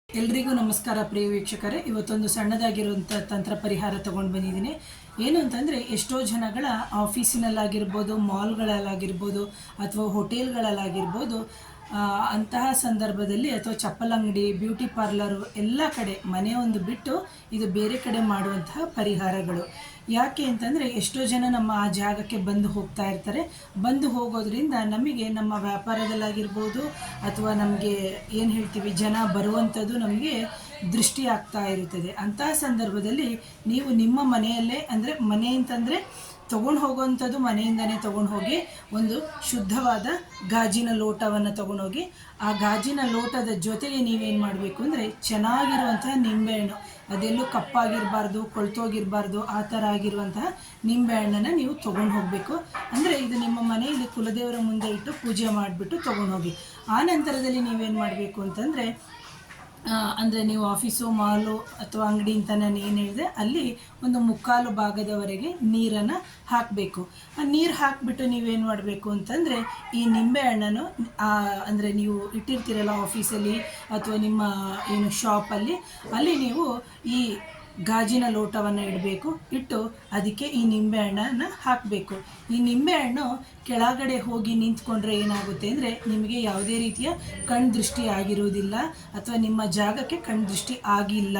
ಎಲ್ರಿಗೂ ನಮಸ್ಕಾರ ಪ್ರಿಯ ವೀಕ್ಷಕರೇ. ಇವತ್ತೊಂದು ಸಣ್ಣದಾಗಿರುವಂಥ ತಂತ್ರ ಪರಿಹಾರ ತೊಗೊಂಡು ಬಂದಿದ್ದೀನಿ. ಏನು ಅಂತಂದರೆ, ಎಷ್ಟೋ ಜನಗಳ ಆಫೀಸಿನಲ್ಲಾಗಿರ್ಬೋದು, ಮಾಲ್ಗಳಲ್ಲಾಗಿರ್ಬೋದು ಅಥವಾ ಹೋಟೆಲ್ಗಳಲ್ಲಾಗಿರ್ಬೋದು, ಅಂತಹ ಸಂದರ್ಭದಲ್ಲಿ ಅಥವಾ ಚಪ್ಪಲಂಗಡಿ, ಬ್ಯೂಟಿ ಪಾರ್ಲರು ಎಲ್ಲ ಕಡೆ ಮನೆಯೊಂದು ಬಿಟ್ಟು ಇದು ಬೇರೆ ಕಡೆ ಮಾಡುವಂತಹ ಪರಿಹಾರಗಳು. ಯಾಕೆ ಅಂತಂದರೆ, ಎಷ್ಟೋ ಜನ ನಮ್ಮ ಆ ಜಾಗಕ್ಕೆ ಬಂದು ಹೋಗ್ತಾ ಇರ್ತಾರೆ. ಬಂದು ಹೋಗೋದ್ರಿಂದ ನಮಗೆ ನಮ್ಮ ವ್ಯಾಪಾರದಲ್ಲಾಗಿರ್ಬೋದು ಅಥವಾ ನಮಗೆ ಏನು ಹೇಳ್ತೀವಿ, ಜನ ಬರುವಂಥದ್ದು ನಮಗೆ ದೃಷ್ಟಿ ಆಗ್ತಾ ಇರುತ್ತದೆ. ಅಂತಹ ಸಂದರ್ಭದಲ್ಲಿ ನೀವು ನಿಮ್ಮ ಮನೆಯಲ್ಲೇ, ಅಂದರೆ ಮನೆ ಅಂತಂದರೆ ತೊಗೊಂಡು ಹೋಗುವಂಥದ್ದು ಮನೆಯಿಂದನೇ ತೊಗೊಂಡು ಹೋಗಿ ಒಂದು ಶುದ್ಧವಾದ ಗಾಜಿನ ಲೋಟವನ್ನು ತೊಗೊಂಡೋಗಿ, ಆ ಗಾಜಿನ ಲೋಟದ ಜೊತೆಗೆ ನೀವೇನು ಮಾಡಬೇಕು ಅಂದರೆ, ಚೆನ್ನಾಗಿರುವಂತಹ ನಿಂಬೆಹಣ್ಣು, ಅದೆಲ್ಲೂ ಕಪ್ಪಾಗಿರಬಾರ್ದು, ಕೊಳ್ತೋಗಿರಬಾರ್ದು, ಆ ಥರ ಆಗಿರುವಂತಹ ನಿಂಬೆಹಣ್ಣನ್ನು ನೀವು ತೊಗೊಂಡು ಹೋಗಬೇಕು. ಅಂದರೆ ಇದು ನಿಮ್ಮ ಮನೆಯಲ್ಲಿ ಕುಲದೇವರ ಮುಂದೆ ಇಟ್ಟು ಪೂಜೆ ಮಾಡಿಬಿಟ್ಟು ತೊಗೊಂಡು ಹೋಗಿ. ಆ ನಂತರದಲ್ಲಿ ನೀವೇನು ಮಾಡಬೇಕು ಅಂತಂದರೆ, ಅಂದರೆ ನೀವು ಆಫೀಸು, ಮಾಲು ಅಥವಾ ಅಂಗಡಿ ಅಂತ ನಾನು ಏನು ಹೇಳಿದೆ, ಅಲ್ಲಿ ಒಂದು ಮುಕ್ಕಾಲು ಭಾಗದವರೆಗೆ ನೀರನ್ನು ಹಾಕಬೇಕು. ಆ ನೀರು ಹಾಕಿಬಿಟ್ಟು ನೀವೇನು ಮಾಡಬೇಕು ಅಂತಂದರೆ, ಈ ನಿಂಬೆಹಣ್ಣನ್ನು ಅಂದರೆ ನೀವು ಇಟ್ಟಿರ್ತೀರಲ್ಲ ಆಫೀಸಲ್ಲಿ ಅಥವಾ ನಿಮ್ಮ ಏನು ಶಾಪಲ್ಲಿ, ಅಲ್ಲಿ ನೀವು ಈ ಗಾಜಿನ ಲೋಟವನ್ನು ಇಡಬೇಕು. ಇಟ್ಟು ಅದಕ್ಕೆ ಈ ನಿಂಬೆಹಣ್ಣನ್ನು ಹಾಕಬೇಕು. ಈ ನಿಂಬೆಹಣ್ಣು ಕೆಳಗಡೆ ಹೋಗಿ ನಿಂತ್ಕೊಂಡ್ರೆ ಏನಾಗುತ್ತೆ ಅಂದರೆ, ನಿಮಗೆ ಯಾವುದೇ ರೀತಿಯ ಕಣ್ಣು ದೃಷ್ಟಿ ಆಗಿರುವುದಿಲ್ಲ ಅಥವಾ ನಿಮ್ಮ ಜಾಗಕ್ಕೆ ಕಣ್ಣು ದೃಷ್ಟಿ ಆಗಿಲ್ಲ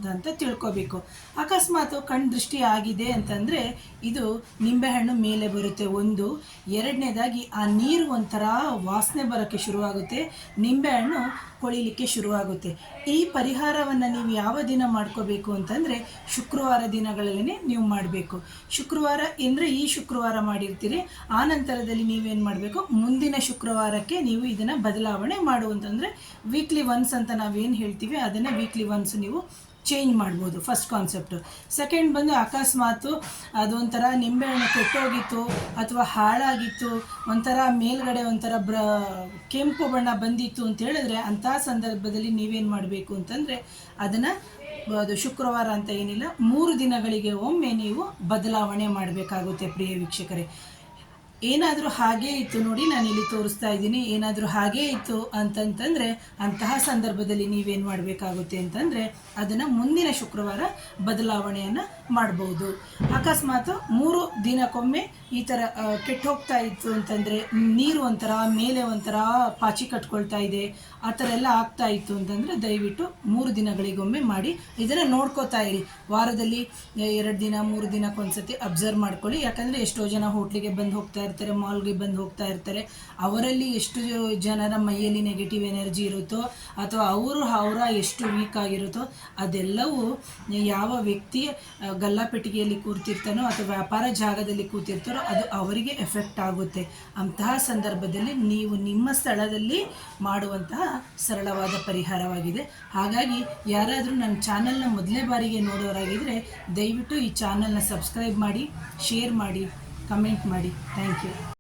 ಅಂತ ತಿಳ್ಕೊಬೇಕು. ಅಕಸ್ಮಾತ್ ಕಣ್ಣು ದೃಷ್ಟಿ ಆಗಿದೆ ಅಂತಂದರೆ ಇದು ನಿಂಬೆಹಣ್ಣು ಮೇಲೆ ಬರುತ್ತೆ ಒಂದು. ಎರಡನೇದಾಗಿ ಆ ನೀರು ಒಂಥರ ವಾಸನೆ ಬರೋಕ್ಕೆ ಶುರುವಾಗುತ್ತೆ, ನಿಂಬೆಹಣ್ಣು ಕೊಳಿಲಿಕ್ಕೆ ಶುರುವಾಗುತ್ತೆ. ಈ ಪರಿಹಾರವನ್ನು ನೀವು ಯಾವ ದಿನ ಮಾಡ್ಕೋಬೇಕು ಅಂತಂದರೆ, ಶುಕ್ರವಾರ ದಿನಗಳಲ್ಲೇ ನೀವು ಮಾಡಬೇಕು. ಶುಕ್ರವಾರ ಅಂದರೆ ಈ ಶುಕ್ರವಾರ ಮಾಡಿರ್ತೀರಿ, ಆ ನಂತರದಲ್ಲಿ ನೀವೇನು ಮಾಡಬೇಕು, ಮುಂದಿನ ಶುಕ್ರವಾರಕ್ಕೆ ನೀವು ಇದನ್ನು ಬದಲಾವಣೆ ಮಾಡುವಂತಂದರೆ ವೀಕ್ಲಿ ಒನ್ಸ್ ಅಂತ ನಾವೇನು ಹೇಳ್ತೀವಿ ಅದನ್ನು ವೀಕ್ಲಿ ಒನ್ಸ್ ನೀವು ಚೇಂಜ್ ಮಾಡ್ಬೋದು. First concept. ಸೆಕೆಂಡ್ ಬಂದು, ಅಕಸ್ಮಾತು ಅದೊಂಥರ ನಿಂಬೆಹಣ್ಣು ಕೆಟ್ಟೋಗಿತ್ತು ಅಥವಾ ಹಾಳಾಗಿತ್ತು, ಒಂಥರ ಮೇಲ್ಗಡೆ ಒಂಥರ ಕೆಂಪು ಬಣ್ಣ ಬಂದಿತ್ತು ಅಂತ ಹೇಳಿದ್ರೆ, ಅಂತಹ ಸಂದರ್ಭದಲ್ಲಿ ನೀವೇನು ಮಾಡಬೇಕು ಅಂತಂದರೆ, ಅದನ್ನು ಅದು ಶುಕ್ರವಾರ ಅಂತ ಏನಿಲ್ಲ, 3 ದಿನಗಳಿಗೆ ಒಮ್ಮೆ ನೀವು ಬದಲಾವಣೆ ಮಾಡಬೇಕಾಗುತ್ತೆ. ಪ್ರಿಯ ವೀಕ್ಷಕರೇ, ಏನಾದರೂ ಹಾಗೇ ಇತ್ತು ನೋಡಿ, ನಾನು ಇಲ್ಲಿ ತೋರಿಸ್ತಾ ಇದ್ದೀನಿ, ಏನಾದರೂ ಹಾಗೇ ಇತ್ತು ಅಂತಂತಂದರೆ ಅಂತಹ ಸಂದರ್ಭದಲ್ಲಿ ನೀವೇನು ಮಾಡಬೇಕಾಗುತ್ತೆ ಅಂತಂದರೆ, ಅದನ್ನು ಮುಂದಿನ ಶುಕ್ರವಾರ ಬದಲಾವಣೆಯನ್ನು ಮಾಡ್ಬೋದು. ಅಕಸ್ಮಾತ್ 3 ದಿನಕ್ಕೊಮ್ಮೆ ಈ ಥರ ಕೆಟ್ಟು ಹೋಗ್ತಾ ಇತ್ತು ಅಂತಂದರೆ, ನೀರು ಒಂಥರ ಮೇಲೆ ಒಂಥರ ಪಾಚಿ ಕಟ್ಕೊಳ್ತಾ ಇದೆ, ಆ ಥರ ಎಲ್ಲ ಆಗ್ತಾ ಇತ್ತು ಅಂತಂದರೆ ದಯವಿಟ್ಟು 3 ದಿನಗಳಿಗೊಮ್ಮೆ ಮಾಡಿ. ಇದನ್ನು ನೋಡ್ಕೋತಾ ಇರಿ. ವಾರದಲ್ಲಿ 2 ದಿನ 3 ದಿನಕ್ಕೊಂದ್ಸತಿ ಅಬ್ಸರ್ವ್ ಮಾಡ್ಕೊಳ್ಳಿ. ಯಾಕಂದರೆ ಎಷ್ಟೋ ಜನ ಹೋಟ್ಲಿಗೆ ಬಂದು ಹೋಗ್ತಾ ಇರ್ತಾರೆ, ಮಾಲ್ಗೆ ಬಂದು ಹೋಗ್ತಾ ಇರ್ತಾರೆ. ಅವರಲ್ಲಿ ಎಷ್ಟು ಜನರ ಮೈಯಲ್ಲಿ ನೆಗೆಟಿವ್ ಎನರ್ಜಿ ಇರುತ್ತೋ ಅಥವಾ ಅವರ ಎಷ್ಟು ವೀಕ್ ಆಗಿರುತ್ತೋ, ಅದೆಲ್ಲವೂ ಯಾವ ವ್ಯಕ್ತಿ ಗಲ್ಲಾಪೆಟ್ಟಿಗೆಯಲ್ಲಿ ಕೂರ್ತಿರ್ತಾನೋ ಅಥವಾ ವ್ಯಾಪಾರ ಜಾಗದಲ್ಲಿ ಕೂತಿರ್ತಾರೋ ಅದು ಅವರಿಗೆ ಎಫೆಕ್ಟ್ ಆಗುತ್ತೆ. ಅಂತಹ ಸಂದರ್ಭದಲ್ಲಿ ನೀವು ನಿಮ್ಮ ಸ್ಥಳದಲ್ಲಿ ಮಾಡುವಂತಹ ಸರಳವಾದ ಪರಿಹಾರವಾಗಿದೆ. ಹಾಗಾಗಿ ಯಾರಾದರೂ ನನ್ನ ಚಾನಲ್ನ ಮೊದಲನೇ ಬಾರಿಗೆ ನೋಡೋರಾಗಿದ್ದರೆ ದಯವಿಟ್ಟು ಈ ಚಾನಲ್ನ ಸಬ್ಸ್ಕ್ರೈಬ್ ಮಾಡಿ, ಶೇರ್ ಮಾಡಿ, ಕಮೆಂಟ್ ಮಾಡಿ. Thank you.